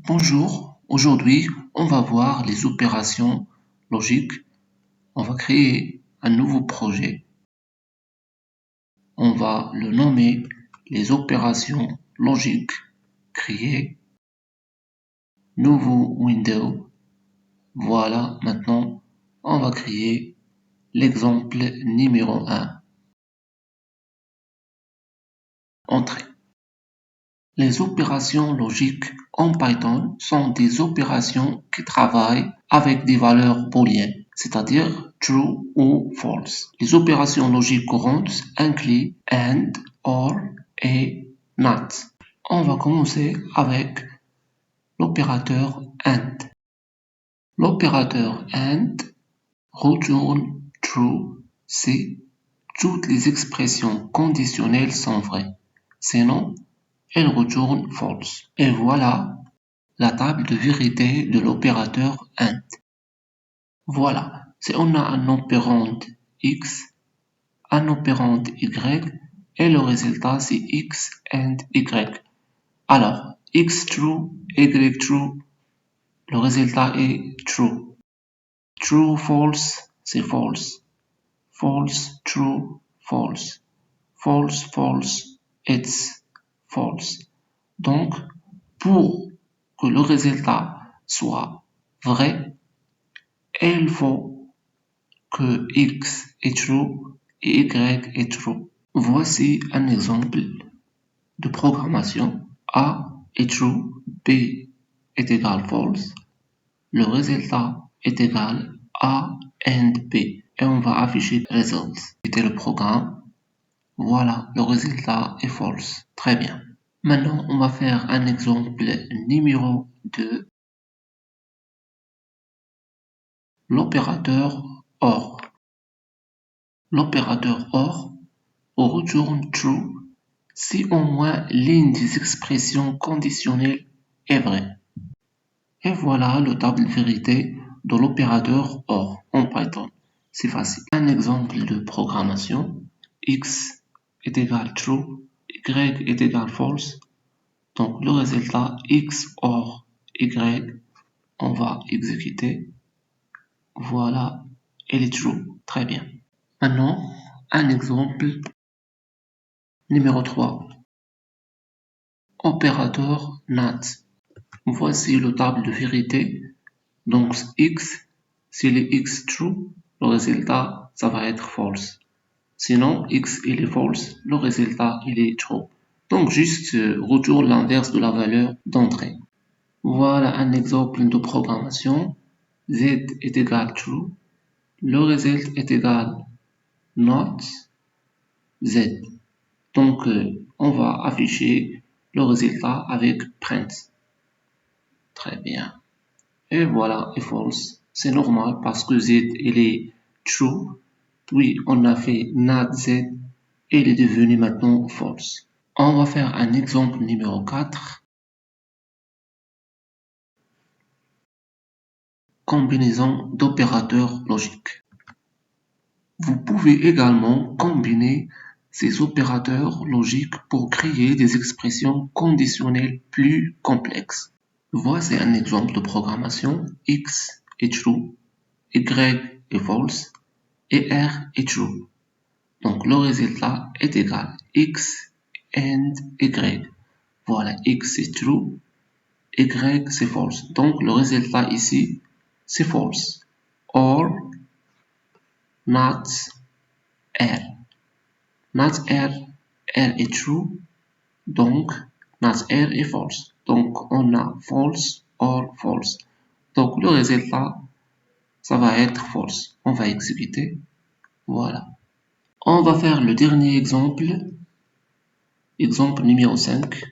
Bonjour, aujourd'hui on va voir les opérations logiques. On va créer un nouveau projet. On va le nommer les opérations logiques. Créer, nouveau window. Voilà, maintenant on va créer l'exemple numéro 1. Entrée. Les opérations logiques en Python sont des opérations qui travaillent avec des valeurs booléennes, c'est-à-dire true ou false. Les opérations logiques courantes incluent AND, OR et NOT. On va commencer avec l'opérateur AND. L'opérateur AND retourne true si toutes les expressions conditionnelles sont vraies. Sinon, elle retourne false. Et voilà la table de vérité de l'opérateur AND. Voilà, si on a un opérande X, un opérande Y, et le résultat c'est X and Y. Alors, X true, Y true, le résultat est true. True false, c'est false. False true, false. False false, it's false. Donc, pour que le résultat soit vrai, il faut que X est true et Y est true. Voici un exemple de programmation. A est true, B est égal false. Le résultat est égal A and B. Et on va afficher results. C'était le programme. Voilà, le résultat est false. Très bien. Maintenant, on va faire un exemple numéro 2. L'opérateur OR. L'opérateur OR retourne true si au moins l'une des expressions conditionnelles est vraie. Et voilà le table de vérité de l'opérateur OR en Python. C'est facile. Un exemple de programmation. X est égal true, Y est égal false. Donc le résultat X OR Y, on va exécuter. Voilà, elle est true. Très bien. Maintenant, un exemple numéro 3. Opérateur NOT. Voici le table de vérité. Donc X, s'il est X true, le résultat, ça va être false. Sinon, X il est false, le résultat il est true. Donc juste retourne l'inverse de la valeur d'entrée. Voilà un exemple de programmation. Z est égal true. Le résultat est égal not Z. Donc on va afficher le résultat avec print. Très bien. Et voilà, est false. C'est normal parce que Z il est true. Puis on a fait not Z et il est devenu maintenant false. On va faire un exemple numéro 4. Combinaison d'opérateurs logiques. Vous pouvez également combiner ces opérateurs logiques pour créer des expressions conditionnelles plus complexes. Voici un exemple de programmation. X est true, Y est false et R est true. Donc le résultat est égal X and Y. Voilà, X est true, Y c'est false. Donc le résultat ici c'est false. Or not R. Not R, R est true, donc not R est false. Donc on a false or false. Donc le résultat, ça va être false. On va exécuter. Voilà. On va faire le dernier exemple. Exemple numéro 5.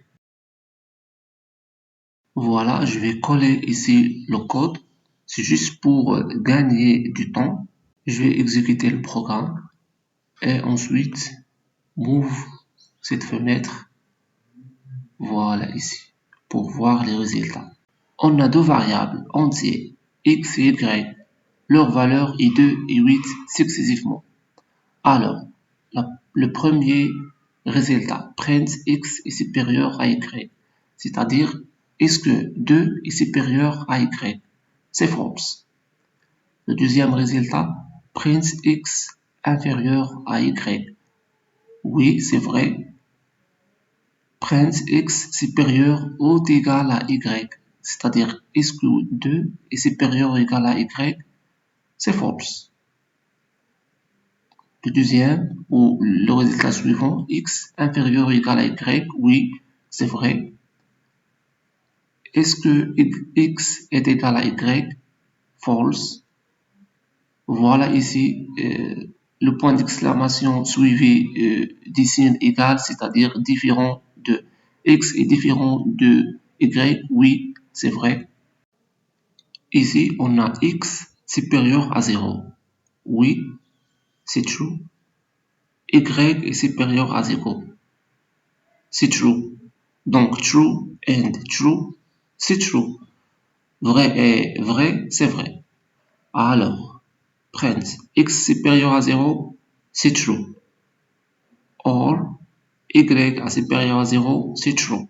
Voilà, je vais coller ici le code. C'est juste pour gagner du temps. Je vais exécuter le programme. Et ensuite, move cette fenêtre. Voilà ici, pour voir les résultats. On a deux variables entières, x et y. Leur valeur est 2 et 8 successivement. Alors, le premier résultat, print x est supérieur à y. c'est-à-dire est-ce que 2 est supérieur à y? C'est false. Le deuxième résultat, prince x inférieur à y. Oui, c'est vrai. Prince x supérieur ou égal à y, c'est-à-dire est-ce que 2 est supérieur ou égal à y? C'est false. Le deuxième, ou le résultat suivant, x inférieur ou égal à y, oui, c'est vrai. Est-ce que x est égal à y? False. Voilà ici le point d'exclamation suivi des signes égal, c'est-à-dire différent de x est différent de y, oui, c'est vrai. Ici, on a x supérieur à 0. Oui, c'est true. Y est supérieur à 0. C'est true. Donc, true and true, c'est true. Vrai et vrai, c'est vrai. Alors, print x supérieur à 0, c'est true. Or, y est supérieur à 0, c'est true.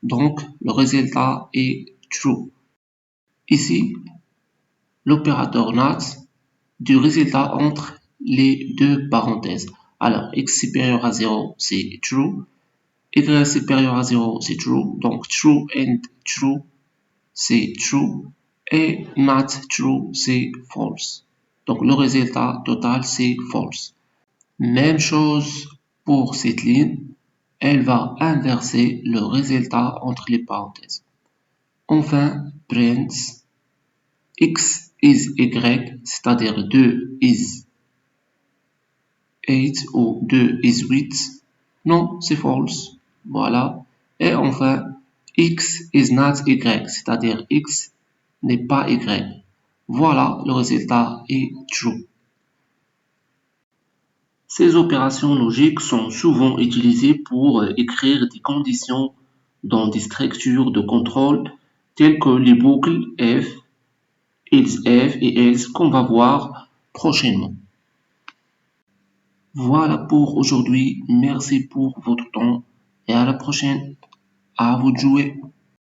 Donc, le résultat est true. Ici, l'opérateur NOT du résultat entre les deux parenthèses. Alors, x supérieur à 0, c'est true. Y supérieur à 0, c'est true. Donc, true and true, c'est true. Et not true, c'est false. Donc, le résultat total, c'est false. Même chose pour cette ligne. Elle va inverser le résultat entre les parenthèses. Enfin, print x is y, c'est-à-dire 2 is 8 ou 2 is 8. Non, c'est false. Voilà. Et enfin, x is not y, c'est-à-dire x n'est pas y. Voilà, le résultat est true. Ces opérations logiques sont souvent utilisées pour écrire des conditions dans des structures de contrôle telles que les boucles if, else if et else qu'on va voir prochainement. Voilà pour aujourd'hui. Merci pour votre temps et à la prochaine. À vous de jouer.